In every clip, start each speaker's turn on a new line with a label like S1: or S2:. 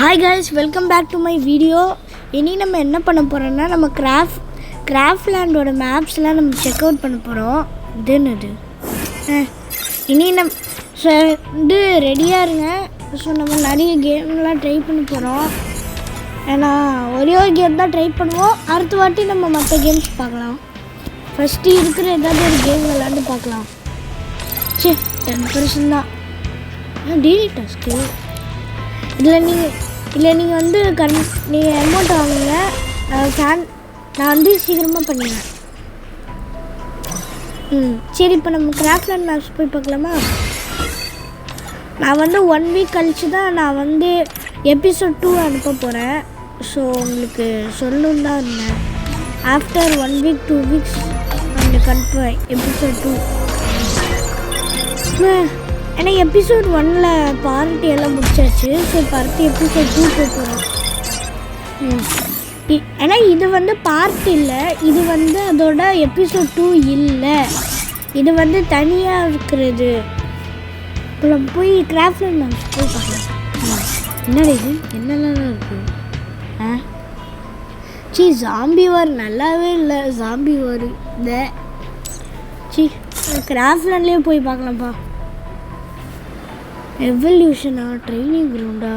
S1: Hi guys, welcome back to my video. இனி நம்ம என்ன பண்ண போறோம்னா நம்ம கிராஃப்ட்லேண்டோட மேப்ஸ்லாம் நம்ம செக் அவுட் பண்ண போகிறோம். இது இனி வந்து ரெடியாக இருங்க. ஸோ நம்ம நிறைய கேம்லாம் ட்ரை பண்ண போகிறோம். ஏன்னா ஒரே ஒரு கேம் தான் ட்ரை பண்ணுவோம். அடுத்த வாட்டி நம்ம மற்ற கேம்ஸ் பார்க்கலாம். ஃபஸ்ட்டு இருக்கிற ஏதாவது ஒரு கேம் விளாண்டு பார்க்கலாம். சரி 10% தான் டெய்லி டாஸ்க்கு. இதில் நீங்கள் வந்து நீங்கள் அமௌண்ட் வாங்குங்க. நான் வந்து சீக்கிரமாக பண்ணிடுவேன். சரி, இப்போ நம்ம கிராஃப்ட்லேண்ட் மேப்ஸ் போய் பார்க்கலாமா? நான் வந்து 1 வீக் கழிச்சு தான் நான் வந்து எபிசோட் 2 அனுப்ப போகிறேன். ஸோ உங்களுக்கு சொல்லணும் தான் இருந்தேன். ஆஃப்டர் 1 வீக் 2 வீக்ஸ் உங்களுக்கு அனுப்புவேன் எபிசோட் 2. ஏன்னா எபிசோட் 1ல் பார்ட்டி எல்லாம் முடிச்சாச்சு. ஸோ பார்ட்டி எபிசோட் 2 போகிறோம். ஏன்னா இது வந்து பார்ட் இல்லை, இது வந்து அதோட எபிசோட் 2 இல்லை, இது வந்து தனியாக இருக்கிறது. இப்போ நம்ம போய் கிராஃப்ட்லேண்ட் மேப்ஸ் போய் பார்க்கலாம். என்னடா இது என்னெல்லாம் இருக்குது? ஜாம்பி வார் நல்லாவே இல்லை. ஜாம்பி வார் இந்த கிராஃப்ட்லேண்ட்லேயே போய் பார்க்கலாம்ப்பா. எவல்யூஷனா? ட்ரைனிங் கிரவுண்டா?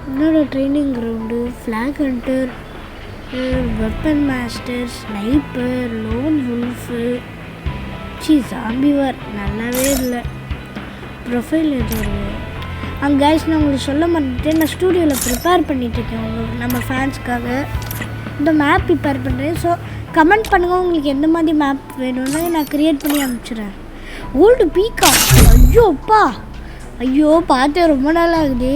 S1: என்னோட training ground? Flag hunter, weapon master, sniper, lone wolf. Zombie war நல்லாவே இல்லை. ப்ரொஃபைல் எது வருது? கைஸ், நான் உங்களுக்கு சொல்ல மாட்டேன். நான் ஸ்டூடியோவில் ப்ரிப்பேர் பண்ணிகிட்ருக்கேன் நம்ம ஃபேன்ஸ்க்காக. இந்த மேப் ப்ரிப்பேர் பண்ணுறேன். ஸோ கமெண்ட் பண்ணுங்கள் உங்களுக்கு எந்த மாதிரி மேப் வேணும்னு நான் க்ரியேட் பண்ணி அனுப்பிச்சிடுறேன். ஓல்டு பீக்கா? ஐயோ பார்த்து ரொம்ப நாள் ஆகுது.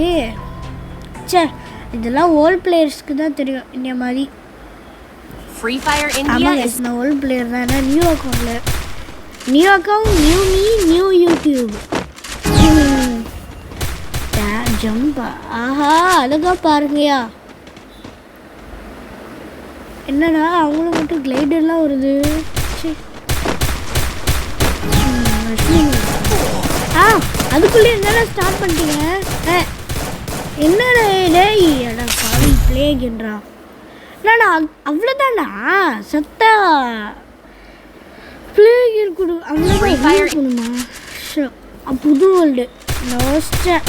S1: இதெல்லாம் ஓல்டு பிளேயர்ஸ்க்கு தான் தெரியும். இந்த மாதிரி
S2: Free Fire India is
S1: நான் ஓல்டு பிளேயர் தான். ஏன்னா new account, new me, new YouTube. ஜம்பா, ஆஹா அழகா பாருங்கயா. என்னடா அவங்களும் மட்டும் கிளைடர்லாம் வருது. அதுக்குள்ளே என்னடா ஸ்டார்ட் பண்ணிட்டீங்க? என்னடா டேய் அடா பாவி பிளேகின்றா. என்னடா அவ்வளோதானா? சத்தா பிளேகிர் கொடு அவ்வளோதான் இருக்கணுமா? புது வேர்ல்டு லாஸ்ட்டாக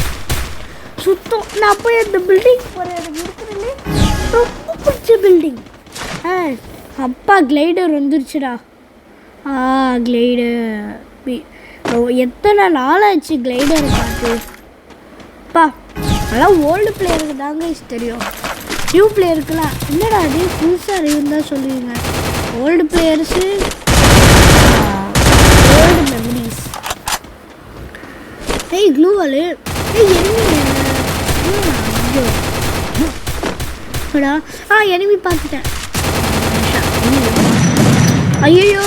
S1: சுத்தம். நான் போய் அந்த பில்டிங் போகிறேன். எனக்கு இருக்கிறதுலே ரொம்ப பிடிச்ச பில்டிங். அப்பா கிளைடர் வந்துருச்சுடா. கிளைடர் எத்தனை நாளாச்சு கிளைடர் பார்த்து. அப்பா அதெல்லாம் ஓல்டு பிளேயருக்கு தாங்க தெரியும். நியூ பிளேயருக்குலாம் என்னடா அது புதுசாக இருந்தால் சொல்லுவீங்க. Old players old memories. க்ளூவாலு எனிமி பார்த்துட்டேன். ஐயோ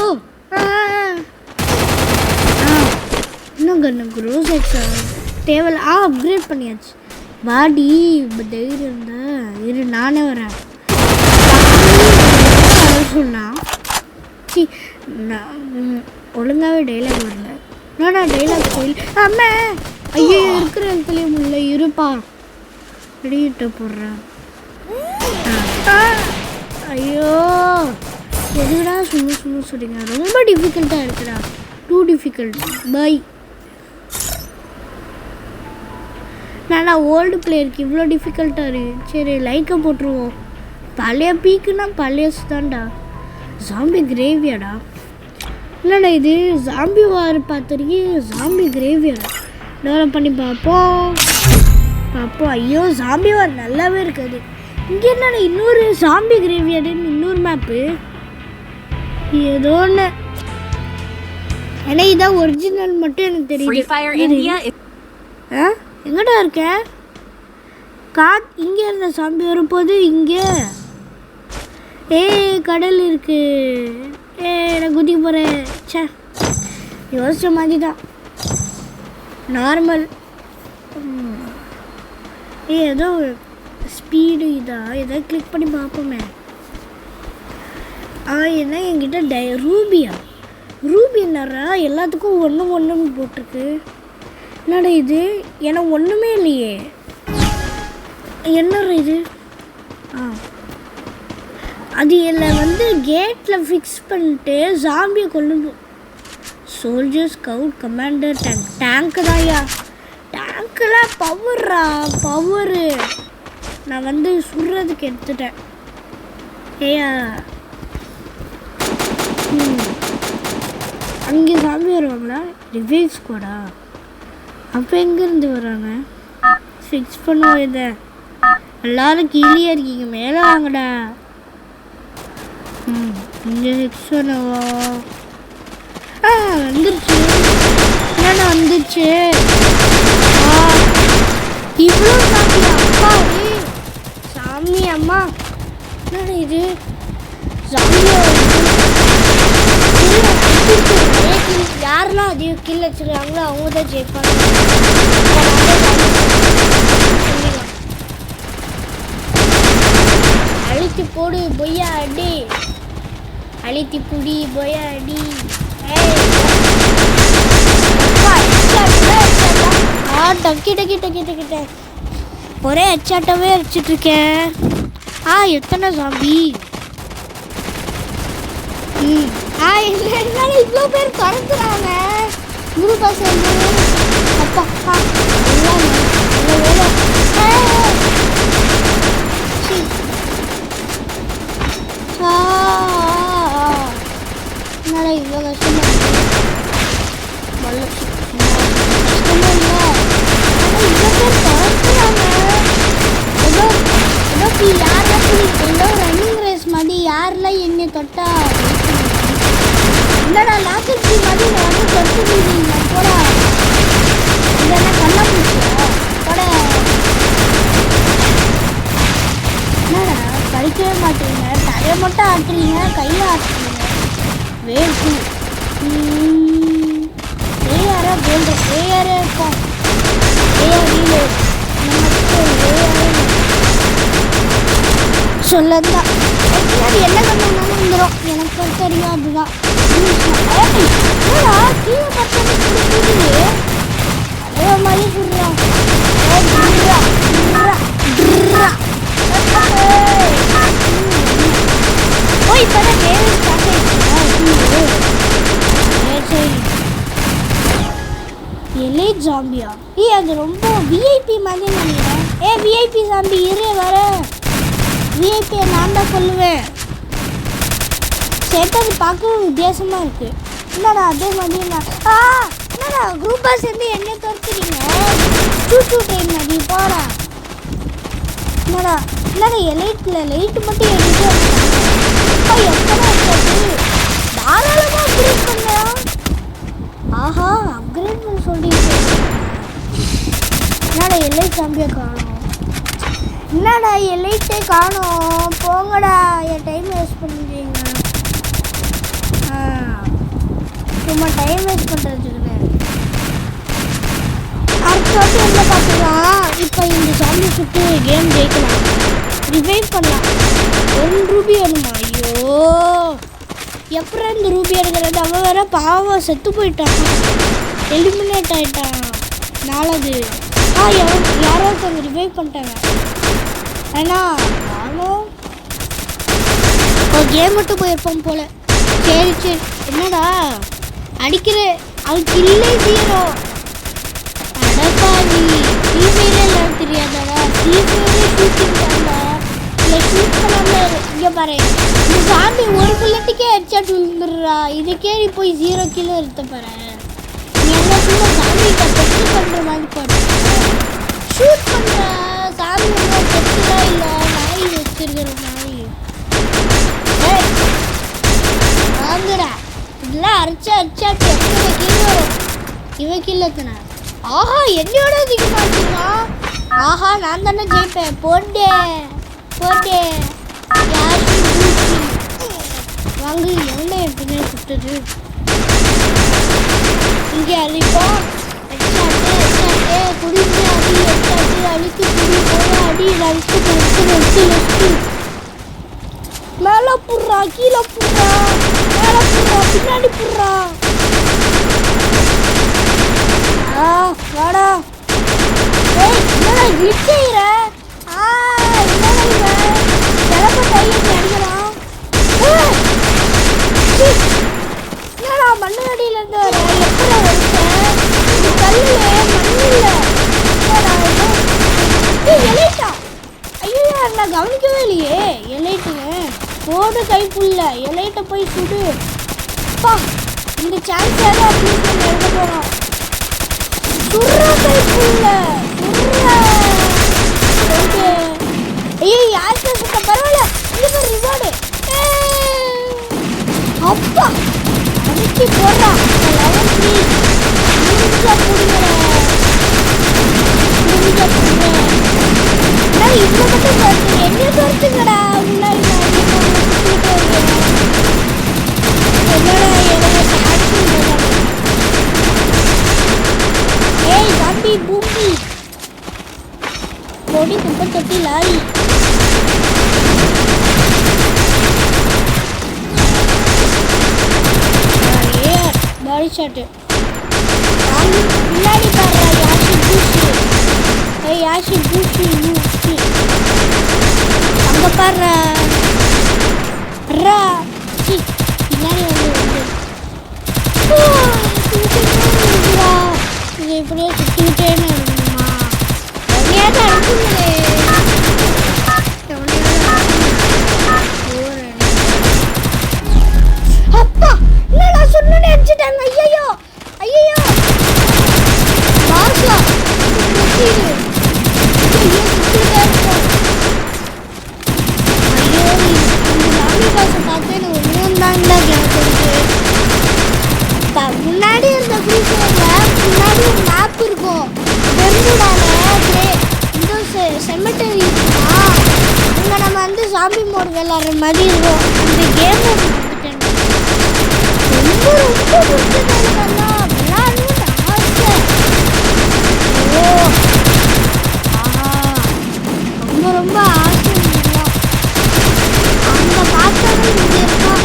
S1: இன்னும் கண்ணு க்ரோஸ் தேவையில்ல. அப்கிரேட் பண்ணியாச்சு. வாடி தைரியம் இருந்தா இரு, நானே வரேன் சொன்னா. ஒழுங்காகவே டைலாக் வரல. என்னடா டைலாக் போயில் அம்மா. ஐயோ இருக்கிற இடத்துலையும் இல்லை. இருப்பா வெளியிட்ட போடுறேன். ஐயோ எதுடா சும்மா சொல்லுங்க. ரொம்ப டிஃபிகல்ட்டாக இருக்குடா. Two difficult. பை. நானா ஓல்டு பிளேயருக்கு இவ்வளோ டிஃபிகல்ட்டாக இருக்கு. சரி லைக்கை போட்டுருவோம். பழைய பீக்குன்னா பழையசு தான்டா. ஜாம்பி கிரேவியாடா? இல்லைடா இது ஜாம்பி வார் பார்த்துருக்கேன். ஜாம்பி கிரேவியாடா டெவலப் பண்ணி பார்ப்போம். ஐயோ ஜாம்பி வார் நல்லாவே இருக்காது. இங்கே என்னடா இன்னொரு ஜாம்பி கிரேவியாடுன்னு இன்னொரு மேப்பு ஏதோ ஒன்று. ஏன்னா இதான் ஒரிஜினல் மட்டும் எனக்கு தெரியுது. எங்கடா இருக்கேன்? இங்கே இருந்த சாம்பி வரும்போது இங்கே கடல் இருக்கு. நான் குதிக்க போகிறேன். யோசிச்ச மாதிரி தான் நார்மல். ஏதோ ஸ்பீடு இதா ஏதோ கிளிக் பண்ணி பார்ப்போமே. என்ன என்கிட்ட ரூபி என்னடா எல்லாத்துக்கும் ஒன்றுன்னு போட்டிருக்கு. என்னடா இது? எனக்கு ஒன்றுமே இல்லையே. என்ன இது? அது எல்லாம் வந்து கேட்டில் ஃபிக்ஸ் பண்ணிட்டு ஜாம்பியை கொல்லணும். சோல்ஜர், ஸ்கவுட், கமாண்டர், டேங்க்கு தான்யா. டேங்க்கெலாம் பவரு. நான் வந்து சுடுறதுக்கு எடுத்துட்டேன். ஏயா அங்கே சாமி வருவாங்களா? ரிவைவ் ஸ்குவாடா? அப்போ எங்கேருந்து வராங்க? ஃபிக்ஸ் பண்ணுவோம் இதை. எல்லாரும் கீழே இருக்கீங்க, மேலே வாங்கடா. இங்கே ஃபிக்ஸ் பண்ணவா? வந்துருச்சு. என்னடா வந்துருச்சு? இவ்வளோ சாமி அப்பா, சாமி அம்மா, என்னடா இது? சாமியா யாரெல்லாம் அதிகம் கீழே வச்சுருக்காங்களோ அவங்க தான் ஜெயிப்பாங்க. அழித்து போடு பொய்யா அடி, அழித்து புடி பொய்யா அடி. டக்கிட்ட ஒரே அச்சாட்டவே அடிச்சிட்ருக்கேன். எத்தனை சாம்பி? என்னால இவ்வளோ பேர் குறைஞ்சுறாங்க. குரூப்பா சேர்ந்து அப்பா வேலை. என்னால இவ்வளோ கஷ்டமா ரன்னிங் ரேஸ் மாதிரி யாரெல்லாம் என்னை தொட்டா இல்லடா லாக்கி மாதிரி நான் தொட்டு போட இல்லைன்னா கண்ண முடிச்சா போட. என்னடா படிக்கவே மாட்டீங்க, தலையை மட்டும் ஆட்டுறீங்க, கையில் ஆட்டுறீங்க. வேறு ஏஆரா வேண்டு ஏஆரே இருப்போம். ஏஆர் சொல்லதான் என்ன கண்ணாலும் வந்துடும். எனக்கு பொறுத்த வரைக்கும் அதுதான். கீழே பார்த்தா அதே மாதிரி சொல்கிறான். போய் இப்போ தான் கேம் ஸ்டார்ட் ஆகிடுச்சு. சரி எலைட் ஜாம்பியா? அது ரொம்ப விஐபி மாதிரி நினைக்கிறேன். விஐபி ஜாம்பி இரு வர. விஐபியை நான் தான் சொல்லுவேன். சேட்டை அது பார்க்க வித்தியாசமாக இருக்குது. என்னடா அதே மாதிரி என்னடா குரூப்பாக சேர்ந்து என்ன துரத்துறீங்க? சூ டைம் மாதிரி போடா. என்னடா எலைட்டில் லைட்டு மட்டும் எடுத்து எத்தனை இருக்காது? தாராளமாக அப்கிரேட் பண்ண. அப்கிரேட் பண்ண சொல்லிட்டு என்னடா எலைட் ஜாம்பியை காணும்? என்னடா எலைட்டே காணும்? போங்கடா, என் டைம் வேஸ்ட் பண்ணுறீங்க. சும்மா டைம் வேஸ்ட் பண்ணுறதுக்குன்னு அடுத்த வாட்டி என்ன பார்த்துக்கலாம். இப்போ இந்த ஜாம்பி சுட்டு கேம் ஜெயிக்கலாம், ரிவைவ் பண்ணலாம். 1 ரூபி வேணுமா? ஐயோ, எப்போ இந்த ரூபி எடுக்கிறது? அவன் வேற பாவம் செத்து போயிட்டான், எலிமினேட் ஆகிட்டான். நாலாவது யாரோ ஒருத்தவங்க ரிவைவ் பண்ணிட்டாங்க. ஏன்னா நானும் ஒரு கேம் மட்டும் போயிருப்போம் போல. சரி என்னடா அடிக்கிற அவளுக்கு இல்லை 0. அடப்பாவி, ஃப்ரீ ஃபயரே எல்லாம் தெரியாதாடா? ஃப்ரீ ஃபயரே ஷூட்டிங் தாண்டா. இல்லை ஷூட் பண்ணாமல் இங்கே பாரு, இந்த சாமி ஒரு புல்லட்டுக்கே ஹெட்ஷாட் விழுந்துடுறா. இதுக்கே நீ போய் 0 கிலோ எடுத்த பாரு. நீ என்ன சும்மா சாமிகிட்ட பெட்டு பண்ணுற மாதிரி போடு. ஷூட் பண்ணுற சாமி ஒன்றும் பெட்டுலாம் இல்லை, நாய் வச்சிருக்கிற நாய். வாங்குடா, இதெல்லாம் அரைச்சாட்டு எத்தனை கீழே வரும்? இவன் கீழே எத்தனை? என்னோட அதிகமாக இருக்குமா? நான் தானே ஜெயிப்பேன். போட்டே யாரும் வாங்கு. என்ன எப்படின்னு சுட்டுது இங்கே அழிப்போம். எச்சாட்டு குடிஞ்சு அடி, எச்சாட்டு அழித்து குடி போட அடி, நடிச்சு மேலே புடுறா, கீழே புடுறா, மேலே புடுறா, பின்னாடி புடுறா. வாடா. என்னடா கிளிச் செய்கிற? நான் கவனிக்கவே இல்லையே எலைட்டுன்னு போடு கைப்புள்ள எலைட்டை போய் சுடு அப்பா இந்த சான்ஸ் ஏதோ அட்லீஸ்ட் நம்ம எழுத போகிறோம் சுடுற கைப்புள்ள சுடுற ஐயோ யாருக்கு சுட்ட பரவாயில்ல இது ரிவார்டு அப்பா அடிச்சு போடுறான் லெவல் 3 முடிஞ்சா புடுங்க இப்போ மட்டும் பார்த்து என்ன சொல்லுங்கடா முன்னாடி என்னடா ஏய் தம்பி பூமி பொடி குப்பை தொட்டி லாரி பாடி ஷாட்டு முன்னாடி பாடுறா யாஷி பூஷி யூசி அங்கே பாடுறா பின்னாடி இது இப்படியே சுற்றிக்கிட்டேன்னு இருக்குமா எவ்வளோ அனுப்புங்களே அப்பா என்னடா சொன்னு அடிச்சுட்டாங்க ஐயோ ஐயோ பாஷா முன்னாடி இருந்த முன்னாடி ஒரு மேப் இருக்கும் இந்த செமெட்டரி அங்கே நம்ம வந்து சாமி மோடு விளாட்ற மாதிரி இருக்கும் அந்த கேம் ரொம்ப ரொம்ப பிடிச்சதெல்லாம் விளாடணும்னு ஆசை ஓ ரொம்ப ரொம்ப ஆசை அங்கே பார்த்தாலும் இங்கே இருக்கோம்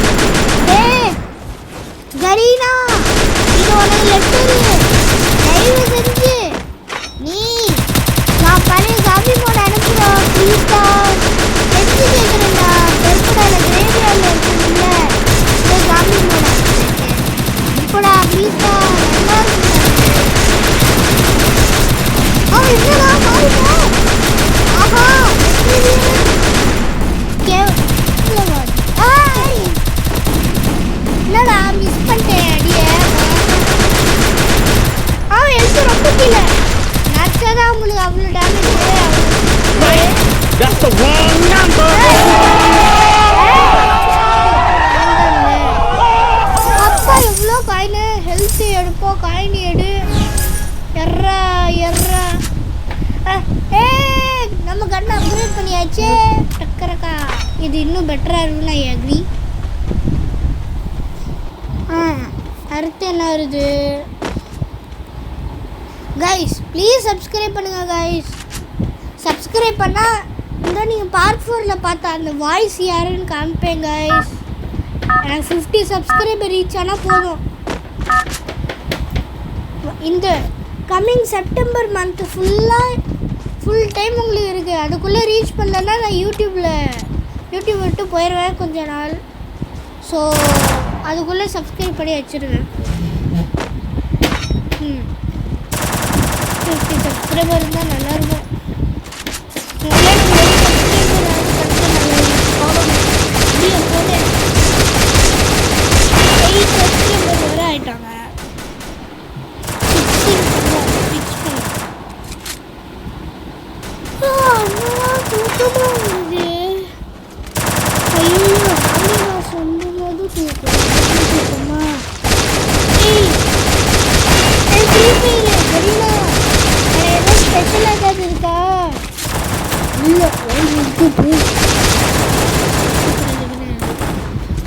S1: கரீனா இது உனக்கு லெட்டரு தயவு செஞ்சு நீ நான் பழைய சாமி மோட அனுப்புகிறோம் ப்ளீஸ்டா செஞ்சு கேட்குறேன்டா பெருப்படால கிரேவியாவில் இருக்குல்ல இந்த சாமி மோட இப்படா ப்ளீஸ்டா நல்லா என்னடா மாறிட்ட ஆஹா என்னடா மிஸ் பண்ணிட்டேன் அடியே எழுத்து ரொம்ப கீழே நடிச்சாதான் உங்களுக்கு அவ்வளோ damage
S3: That's the wrong number.
S1: அப்பா எவ்வளோ காயின் ஹெல்த் எடுப்போம் காயின் எடு எர்ரா நம்ம கண்ணை அப்கிரேட் பண்ணியாச்சே டக்கரக்கா இது இன்னும் பெட்டராக இருக்குன்னு நான் அக்ரி அடுத்து என்ன வருது கைஸ் ப்ளீஸ் சப்ஸ்கிரைப் பண்ணுங்கள் கைஸ் சப்ஸ்கிரைப் பண்ணால் இந்த நீங்கள் பார்ட் 4ல் பார்த்தா அந்த வாய்ஸ் யாருன்னு காமிப்பேன் கைஸ் எனக்கு 50 சப்ஸ்கிரைபர் ரீச் ஆனால் போதும் இந்த coming September month full time உங்களுக்கு இருக்குது அதுக்குள்ளே ரீச் பண்ணலன்னா நான் யூடியூப் விட்டு போயிடுவேன் கொஞ்ச நாள் ஸோ அதுக்குள்ளே சப்ஸ்கிரைப் பண்ணி வச்சுருங்க 50 சப்ஸ்கிரைபர் இருந்தால் நல்லாயிருக்கும் வர ஆயிட்டாங்க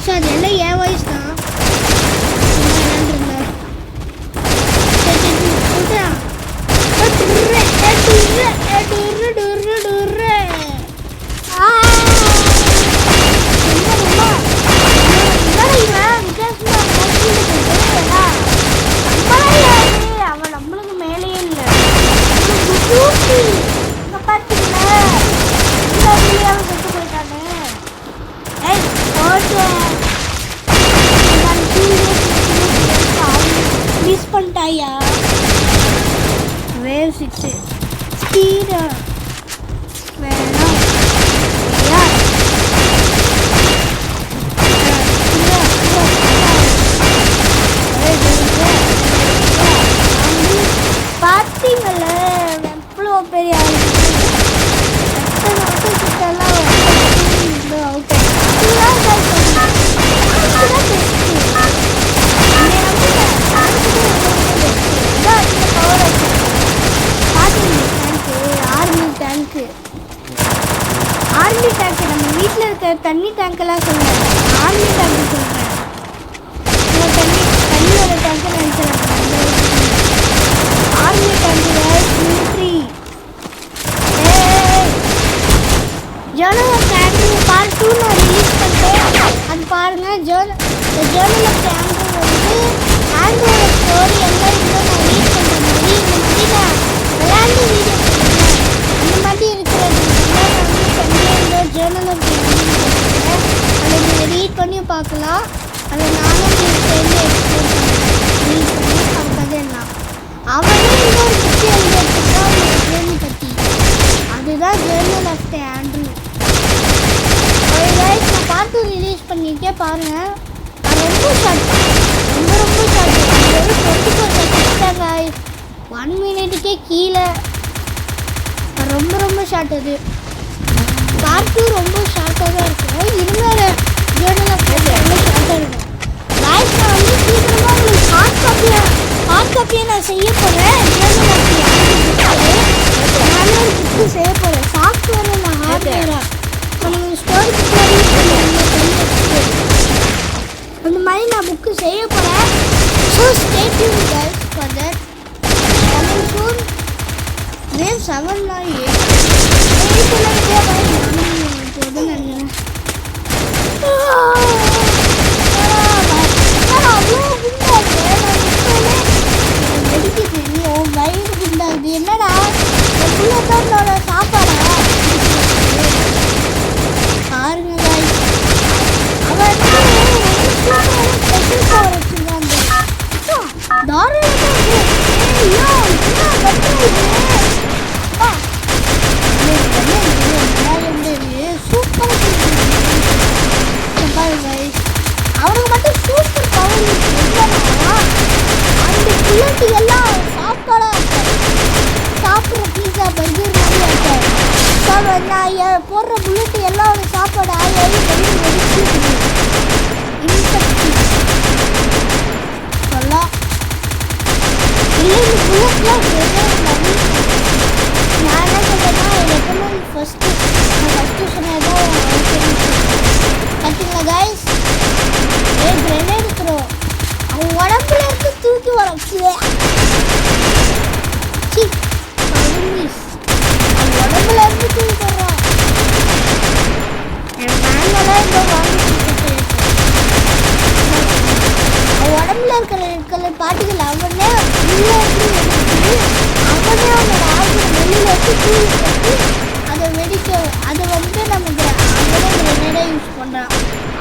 S1: ஸோ அதெல்லாம் என் வாய்ஸ் தான் அவன் நம்மளுக்கு மேலேயே இல்லை பார்த்தீங்களா செத்து போயிட்டானே ஏய் போட்டு ஆர்மி டேங்க் நம்ம வீட்டில் இருக்கிற தண்ணி டேங்க்கெல்லாம் சொல்கிறேன். ஆர்மி டேங்க் சொல்கிறேன். தண்ணியோட டேங்க் நினைச்சிடறாங்க. Army tank military journal of Andrew part 2 நான் ரிலீஸ் பண்ணிட்டேன். அது பாருங்கள். ஜேர்னல் ஆஃப் ஆண்ட்ரூ வந்து ஆண்ட்ரோட ஸ்டோரி எல்லாம் இன்னும் நான் ரீட் பண்ணுற மாதிரி இந்த மாதிரி நான் விளையாண்டு வீடியோ பண்ணுறேன். இந்த மாதிரி இருக்கிறது நான் வந்து தனியாக ஜேர்னல் ஆஃப் ஆண்ட்ரூ அதை நீங்கள் ரீட் பண்ணி பார்க்கலாம். அதை நானும் சேர்ந்து எக்ஸ்பிளைன் பண்ணுறேன். ரீட் பண்ணி பார்க்கறதுலாம் அவனே இன்னொரு புக்கு எழுதிட்டுருக்கான் ஜேர்னி பற்றி. அதுதான் ஜேர்னல் ஆஃப் ஆண்ட்ரூ. நான் பார்ட் 2 ரிலீஸ் பண்ணியிருக்கேன் பாருங்கள். அது ரொம்ப ஷார்ட், ரொம்ப ஷார்ட். அது 24 செகண்ட்ஸ் தான் guys. 1 மினிட்டுக்கே கீழே. ரொம்ப ஷார்ட். அது பார்ட் 2 ரொம்ப ஷார்ட்டாக தான் இருக்கும். இன்னொரு ஜேர்னல் ஆஃப் ரொம்ப ஷார்ட்டாக இருக்கும். guys நான் வந்து சீக்கிரமாக உங்களுக்கு ஹார்ட் காப்பியை நான் செய்ய போகிறேன். ஜேர்னல் ஆஃப் நானே ஒரு புக்கு செய்ய போகிறேன். சாஃப்ட்வேரை நான் ஹார்ட்வேராக நம்ம ஸ்டோரி அந்த மாதிரி நான் புக்கு செய்ய போகிறேன். So stay tune guys for that. coming soon. wave 7 னா 8 போதும் நினைக்கிறேன். அவ்வளோ குண்டாகுது. நான் வெடிக்க தெரியும். வயிறு குண்டாகுது. என்னடா புள்ளத்தோட சாப்பாடா பாருங்க guys. அவன் ஸ்பெஷல் பவர் வச்சுருக்காங்க. அவனுக்கு மட்டும் சூப்பர் பவர் இல்லைன்னா அந்த புல்லட்டு எல்லாம் சாப்பாடாக இருக்காது. சாப்பிட்ற பீஸா பர்கர் மாதிரி இருக்காது. நான் போடுற புல்லட்டு எல்லாம் ஒரு சாப்பாடு ஆகி வெடிச்சு சொல்லலாம். இல்லை இந்த புல்லட்லாம் நான் என்ன சொல்கிறேன்னா ரெக்கமெண்ட் ஃபஸ்ட்டு சொன்னதான் பார்த்தீங்களா கைஸ். கிரெனேட் இருக்கிறோம். அவன் உடம்புல இருந்து தூக்கி வரோம். உடம்புல இருந்து தூக்கி வர்றான். என் மேங்கெல்லாம் இப்போ வாங்கி அவன் உடம்புல இருக்கிற பாட்டுகள் அவனே உள்ளே இருந்து அவனே அவனோட ஆட்கள் வெளியில் வச்சு தூக்கி போட்டு அதை வெடிக்க அதை வந்து நமக்கு அவனே கிரெனேடாக யூஸ் பண்ணுறான்.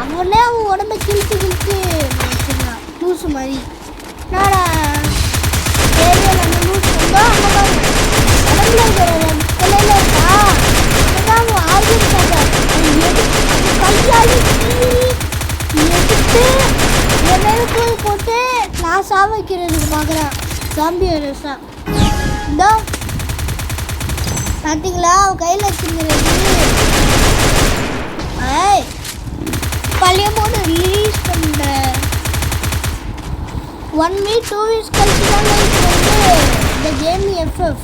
S1: அவனே அவன் உடம்பை கிழிச்சு வச்சுருந்தான் லூஸு மாதிரி. என்னடா ஏரியாவில் அந்த லூஸ் வந்தோ அந்த மாதிரி உடம்புல இருக்கிற கொலையில் இருக்கா அதுதான் அவன் ஆகியிருக்காங்க. கையால் எடுத்து நெருப்பு போட்டு நான் சாவைக்கிறதுக்கு பார்க்குறேன். சாம்பி அரசா இதோ பார்த்தீங்களா அவன் கையில் வச்சுங்கிறது. பழைய போது ரிலீஸ் பண்ண 1 week 2 weeks கழிச்சு தான் வந்து இந்த கேம் FF.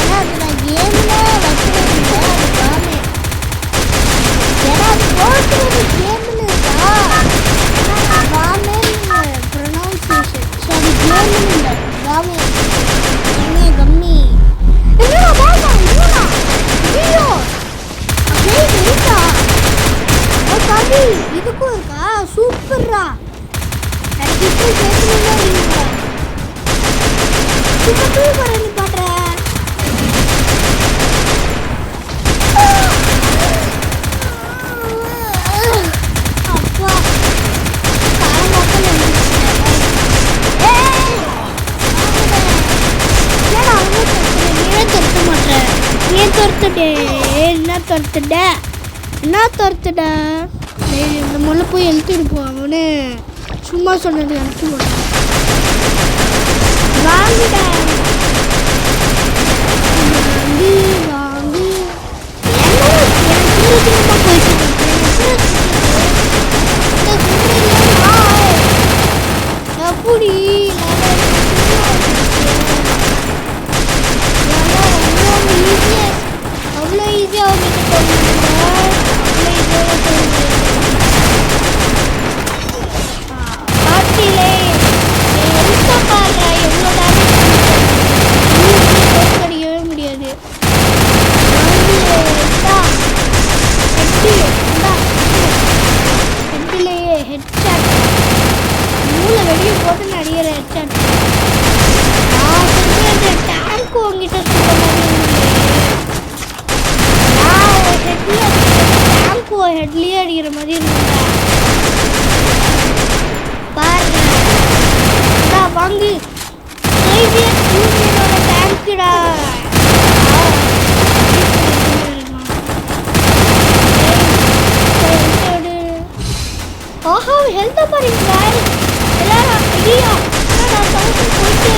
S1: ஏன்னா அது நான் கேமில் வைக்கிறது இல்லை, அது காமே. ஏன்னா அது போட்டுறது கேமில் இருக்கா காமேன்னு ப்ரொனவுன்சியேஷன். ஸோ அது கேமில் இல்லை காமே. கம்மி என்னடா பாப்பா இல்லைண்ணா ஐயோ அப்படியே இருக்கா. கவி இதுக்கும் இருக்கா சூப்பர்ரா. எனக்கு இப்போ சேர்த்துனா இல்லைங்களா சும்மா தூக்கற நீ பாடுற. அப்பா காலமாக்கல் என்னடா அவங்க நீயே துரத்த மாட்டேன். நீ துரத்துடே என்ன துரத்துட இந்த முல்லை போய் எழுத்துருப்போம். அவனே சும்மா சொன்னது எனக்கு வாங்கிட வாங்கி எப்படி அவ்வளோ ஈஸியாக அவங்களுக்கு பாட்டிலே எந்த பாடுறா எவ்வளோ படிக்கவே முடியாது. ஹெட்டிலேயே ஹெட்ஷாட் மூளை வெளியே போட்டு நடிகிற ஹெட்ஷாட். நான் சொல்றது டேங்க் உங்ககிட்ட சொல்ற மாதிரி நான் ஒரு ஹெட்லேயே டேங்க் ஒரு ஹெட்லேயே அடிக்கிற மாதிரி இருந்தா பாருங்க. வாங்கு சோவியத் யூனியனோட டேங்க்குடா. ஆஹா ஹெல்த்தை பாருங்க எல்லாரும். ஐயா நான் சவுண்ட் போயிட்டே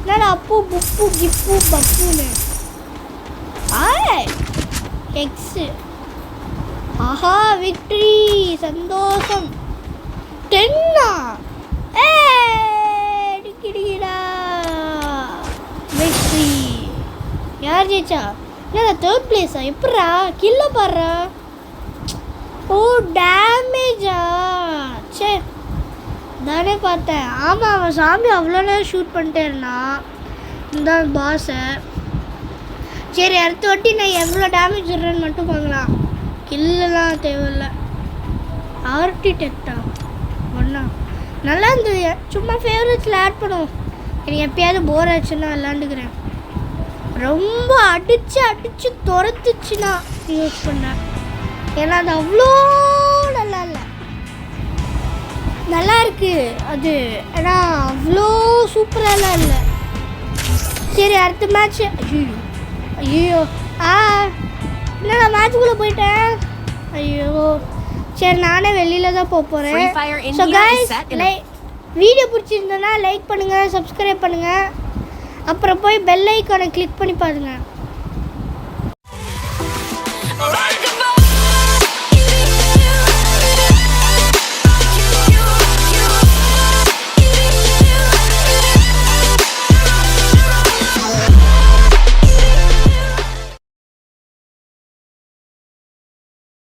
S1: என்னடா அப்போ புப்பு கிப்பு பப்புன்னு எக்ஸு. ஆஹா விக்ட்ரி சந்தோஷம். 10 டிக்கிடிடா விக்ட்ரி. யார் ஜெயிச்சா? என்னடா 3rd பிளேஸா? எப்பட்றா கில்ல பாடுறா? ஓ டேமேஜா? சே தானே பார்த்தேன். ஆமாம் அவன் சாமி அவ்வளோ நேரம் ஷூட் பண்ணிட்டே இருந்தான் இந்த பாஸை. சரி அடுத்த வாட்டி நான் எவ்வளோ டேமேஜ் விடுறேன்னு மட்டும் பார்க்கலாம். கில்லெல்லாம் தேவையில்லை. ஆர்டிடெக்டா ஒன்றா நல்லா இருந்தது. சும்மா ஃபேவரட்ஸில் ஆட் பண்ணுவோம். எனக்கு எப்பயாவது போர் ஆச்சுன்னா விளாண்டுக்கிறேன். ரொம்ப அடித்து துரத்துச்சுன்னா யூஸ் பண்ணேன். ஏன்னா அது அவ்வளோ நல்லா இல்லை. நல்லா இருக்கு அது, ஆனால் அவ்வளோ சூப்பராலாம் இல்லை. சரி அடுத்த மேட்ச். ஐயோ ஐயோ என்னடா மேட்ச்சுக்குள்ளே போயிட்டேன். ஐயோ சரி நானே வெளியில் தான் போக போகிறேன். ஸோ கைஸ் வீடியோ பிடிச்சிருந்தோன்னா லைக் பண்ணுங்கள், சப்ஸ்கிரைப் பண்ணுங்கள், அப்புறம் போய் பெல் ஐக்கானை கிளிக் பண்ணி பாருங்கள்.